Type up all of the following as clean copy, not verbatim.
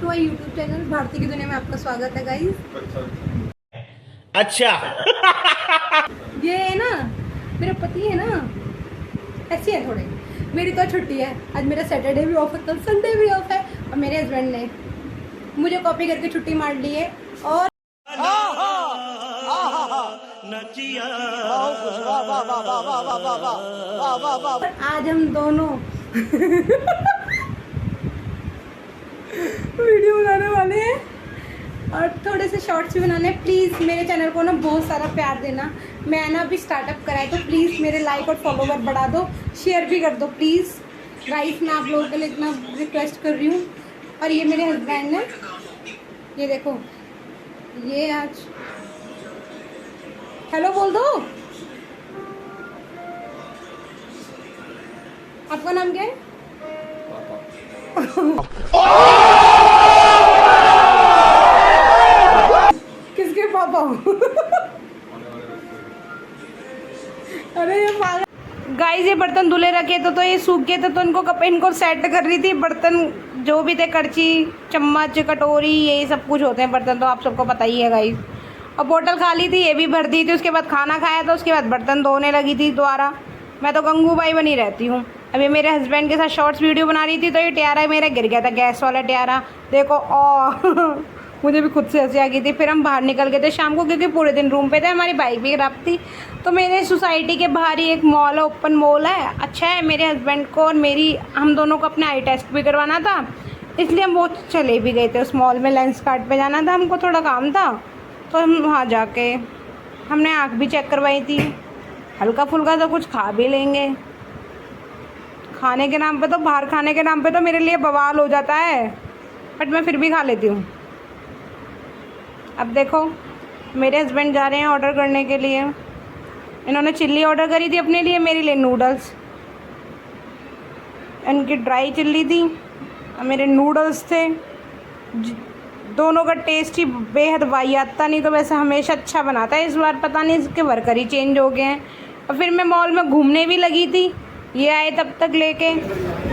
My YouTube channel Bharti की दुनिया में आपका स्वागत है गाइस। अच्छा ये है ना, मेरा पति है ना, ऐसे है थोड़े। मेरी तो छुट्टी है, आज मेरा सैटरडे भी ऑफ है, कल संडे भी ऑफ है, और मेरे हस्बैंड ने मुझे कॉपी करके छुट्टी मार ली है। और आज हम दोनों वीडियो बनाने वाले हैं और थोड़े से शॉर्ट्स भी बनाने हैं। प्लीज़ मेरे चैनल को ना बहुत सारा प्यार देना। मैं ना अभी स्टार्टअप करा है, तो प्लीज़ मेरे लाइक और फॉलोवर बढ़ा दो, शेयर भी कर दो प्लीज़ गाइस। मैं आप लोगों के लिए इतना रिक्वेस्ट कर रही हूँ। और ये मेरे हस्बैंड ने, ये देखो, ये आज हेलो बोल दो। आपका नाम क्या है? किसके पापा? अरे ये पागल गाइस, ये बर्तन धुले रखे तो ये सूख गए थे, तो इनको सेट कर रही थी। बर्तन जो भी थे, कड़ची, चम्मच, कटोरी, यही सब कुछ होते हैं बर्तन, तो आप सबको पता ही है गाइस। और बोतल खाली थी, ये भी भर दी थी। उसके बाद खाना खाया, तो उसके बाद बर्तन धोने लगी थी दोबारा। मैं तो गंगूबाई बनी रहती हूँ। अभी मेरे हस्बैंड के साथ शॉर्ट्स वीडियो बना रही थी, तो ये ट्यारा मेरा गिर गया था, गैस वाला ट्यारा, देखो। और मुझे भी खुद से हंसी आ गई थी। फिर हम बाहर निकल गए थे शाम को, क्योंकि पूरे दिन रूम पे थे, हमारी बाइक भी खराब थी। तो मेरे सोसाइटी के बाहर ही एक मॉल है, ओपन मॉल है, अच्छा है। मेरे हस्बैंड को और हम दोनों को अपने आई टेस्ट भी करवाना था, इसलिए हम वो चले भी गए थे उस मॉल में। लेंस कार्ड पे जाना था हमको, थोड़ा काम था, तो हम वहाँ जाके हमने आँख भी चेक करवाई थी। हल्का फुल्का तो कुछ खा भी लेंगे, खाने के नाम पे तो, बाहर खाने के नाम पे तो मेरे लिए बवाल हो जाता है, बट मैं फिर भी खा लेती हूँ। अब देखो मेरे हस्बैंड जा रहे हैं ऑर्डर करने के लिए। इन्होंने चिल्ली ऑर्डर करी थी अपने लिए, मेरे लिए नूडल्स। इनकी ड्राई चिल्ली थी और मेरे नूडल्स थे। दोनों का टेस्ट ही बेहद वाहियात था। नहीं तो वैसे हमेशा अच्छा बनाता है, इस बार पता नहीं इसके वर्कर ही चेंज हो गए हैं। और फिर मैं मॉल में घूमने भी लगी थी, ये आए तब तक लेके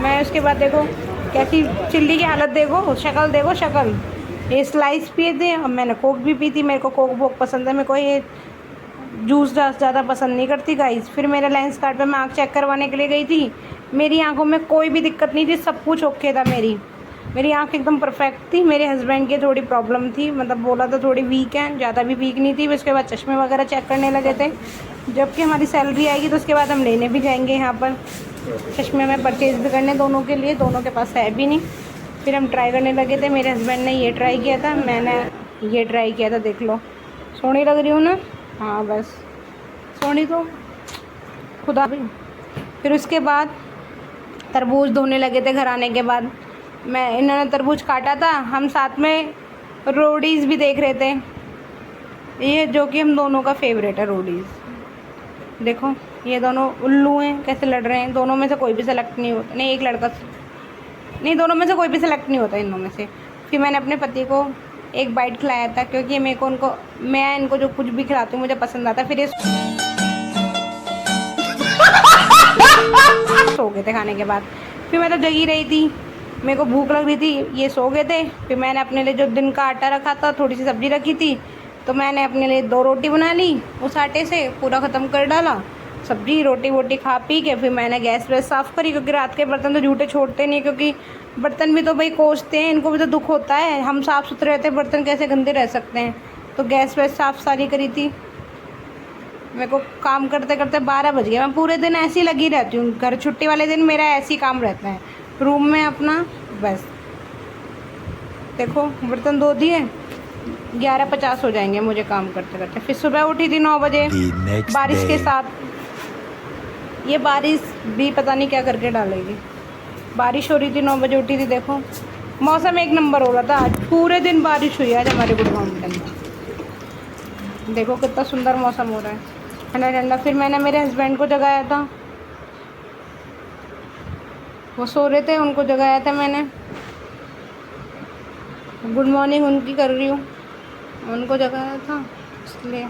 मैं। उसके बाद देखो कैसी चिल्ली की हालत, देखो शक्ल, देखो शक्ल। ये स्लाइस पिए थे और मैंने कोक भी पी थी। मेरे को कोक बहुत पसंद है, मेरे को ये जूस ज़्यादा पसंद नहीं करती गाइस। फिर मेरे लेंस कार्ड पे मैं आँख चेक करवाने के लिए गई थी। मेरी आँखों में कोई भी दिक्कत नहीं थी, सब कुछ ओके था। मेरी आँख एकदम परफेक्ट थी। मेरे हस्बैंड की थोड़ी प्रॉब्लम थी, मतलब बोला तो थोड़ी वीक है, ज़्यादा भी वीक नहीं थी। उसके बाद चश्मे वगैरह चेक करने लगे थे। जबकि हमारी सैलरी आएगी तो उसके बाद हम लेने भी जाएंगे यहाँ पर चश्मे में, परचेज़ भी करने दोनों के लिए। दोनों के पास है भी नहीं। फिर हम ट्राई करने लगे थे। मेरे हस्बैंड ने ये ट्राई किया था, मैंने ये ट्राई किया था। देख लो सोनी लग रही हूँ ना? हाँ बस सोनी तो खुदा भी। फिर उसके बाद तरबूज धोने लगे थे घर आने के बाद। इन्होंने तरबूज काटा था, हम साथ में रोडीज़ भी देख रहे थे, ये जो कि हम दोनों का फेवरेट है रोडीज़। देखो ये दोनों उल्लू हैं, कैसे लड़ रहे हैं। दोनों में से कोई भी सेलेक्ट नहीं होता, नहीं एक लड़का नहीं, दोनों में से कोई भी सेलेक्ट नहीं होता इनों में से। फिर मैंने अपने पति को एक बाइट खिलाया था, क्योंकि मैं इनको जो कुछ भी खिलाती हूँ मुझे पसंद आता। फिर ये सो गए थे खाने के बाद। फिर मैं तो जगी रही थी, मेरे को भूख लग रही थी, ये सो गए थे। फिर मैंने अपने लिए जो दिन का आटा रखा था, थोड़ी सी सब्ज़ी रखी थी, तो मैंने अपने लिए 2 रोटी बना ली, उस आटे से पूरा ख़त्म कर डाला। सब्जी रोटी वोटी खा पी के फिर मैंने गैस वैस साफ़ करी, क्योंकि रात के बर्तन तो झूठे छोड़ते नहीं, क्योंकि बर्तन भी तो भाई कोसते हैं, इनको भी तो दुख होता है। हम साफ़ सुथरे रहते हैं, बर्तन कैसे गंदे रह सकते हैं। तो गैस वैस साफ़ सारी करी थी। मेरे को काम करते करते 12 बज गए। मैं पूरे दिन ऐसी लगी रहती हूँ, घर छुट्टी वाले दिन मेरा ऐसे ही काम रहता है, रूम में अपना बस। देखो बर्तन धो दिए, 11:50 हो जाएंगे मुझे काम करते करते। फिर सुबह उठी थी 9 बजे बारिश के साथ। ये बारिश भी पता नहीं क्या करके डालेगी। बारिश हो रही थी, 9 बजे उठी थी। देखो मौसम एक नंबर हो रहा था, आज पूरे दिन बारिश हुई आज हमारे गुड़गांव के अंदर। देखो कितना सुंदर मौसम हो रहा है, ठंडा ठंडा। फिर मैंने मेरे हस्बैंड को जगाया था, वो सो रहे थे, उनको जगाया था मैंने। गुड मॉर्निंग उनकी कर रही हूँ, उनको जगाया था इसलिए।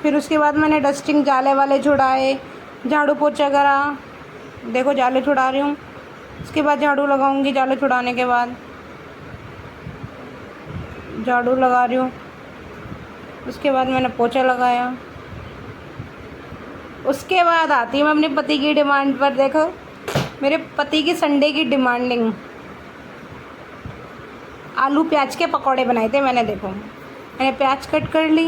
फिर उसके बाद मैंने डस्टिंग जाले वाले छुड़ाए, झाड़ू पोछा करा, देखो जाले छुड़ा रही हूँ। उसके बाद झाड़ू लगाऊंगी। जाले छुड़ाने के बाद झाड़ू लगा रही हूँ। उसके बाद मैंने पोछा लगाया। उसके बाद आती हूँ मैं अपने पति की डिमांड पर। देखो मेरे पति की संडे की डिमांडिंग, आलू प्याज के पकौड़े बनाए थे मैंने। देखो मैंने प्याज कट कर ली,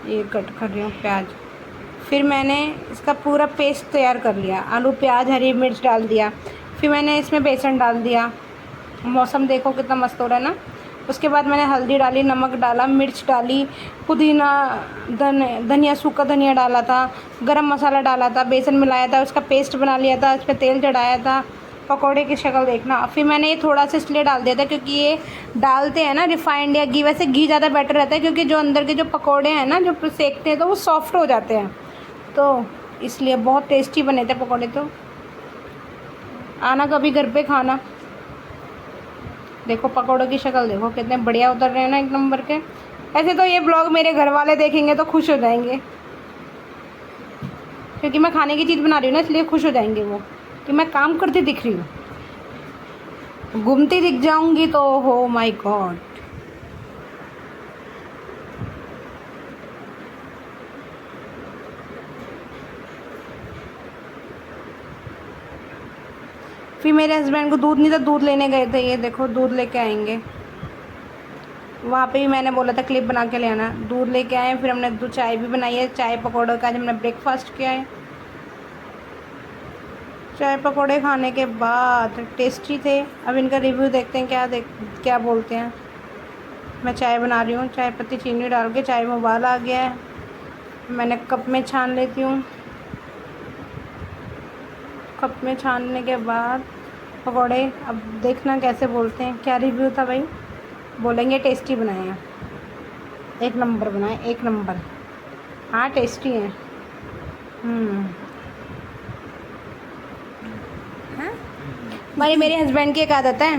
ये कट कर रही हूँ प्याज। फिर मैंने इसका पूरा पेस्ट तैयार कर लिया। आलू प्याज हरी मिर्च डाल दिया। फिर मैंने इसमें बेसन डाल दिया। मौसम देखो कितना मस्त हो रहा है ना। उसके बाद मैंने हल्दी डाली, नमक डाला, मिर्च डाली, पुदीना, धनिया, सूखा धनिया डाला था, गरम मसाला डाला था, बेसन मिलाया था, उसका पेस्ट बना लिया था, उस पर तेल चढ़ाया था। पकौड़े की शक्ल देखना। फिर मैंने ये थोड़ा सा इसलिए डाल दिया था क्योंकि ये डालते हैं ना रिफाइंड या घी, वैसे घी ज़्यादा बेटर रहता है क्योंकि जो अंदर के जो पकौड़े हैं ना, जो सेकते हैं तो वो सॉफ्ट हो जाते हैं, तो इसलिए बहुत टेस्टी बने थे पकौड़े। तो आना कभी घर पे खाना। देखो पकौड़ों की शक्ल देखो कितने बढ़िया उतर रहे हैं ना, एक नंबर के। ऐसे तो ये ब्लॉग मेरे घर वाले देखेंगे तो खुश हो जाएंगे क्योंकि मैं खाने की चीज़ बना रही हूँ ना, इसलिए खुश हो जाएंगे वो कि मैं काम करती दिख रही हूँ। घूमती दिख जाऊंगी तो हो माय गॉड। फिर मेरे हस्बैंड को दूध नहीं था, दूध लेने गए थे। ये देखो दूध लेके आएंगे। वहाँ पे भी मैंने बोला था क्लिप बना के ले आना। दूध लेके आए। फिर हमने दूध चाय भी बनाई है। चाय पकौड़ों का आज हमने ब्रेकफास्ट किया है। चाय पकौड़े खाने के बाद टेस्टी थे। अब इनका रिव्यू देखते हैं क्या बोलते हैं। मैं चाय बना रही हूँ। चाय पत्ती चीनी डाल के चाय में उबाल आ गया है। मैंने कप में छान लेती हूँ। कप में छानने के बाद पकौड़े अब देखना कैसे बोलते हैं। क्या रिव्यू था भाई? बोलेंगे टेस्टी बनाए हैं, एक नंबर बनाए, एक नंबर। हाँ टेस्टी हैं। मेरे हस्बैंड की एक आदत है,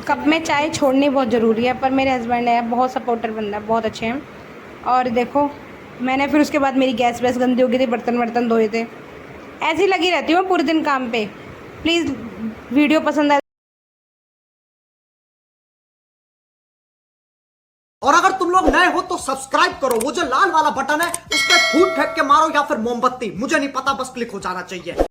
कप में चाय छोड़नी बहुत ज़रूरी है, पर मेरे हस्बैंड है बहुत सपोर्टर बंदा, बहुत अच्छे हैं। और देखो मैंने फिर उसके बाद मेरी गैस वैस गंदी हो गई थी, बर्तन धोए थे। ऐसी लगी रहती हूँ पूरे दिन काम पे। प्लीज़ वीडियो पसंद आए और अगर तुम लोग नए हो तो सब्सक्राइब करो। वो जो लाल वाला बटन है उस पर फूट फेंक के मारो या फिर मोमबत्ती, मुझे नहीं पता, बस क्लिक हो जाना चाहिए।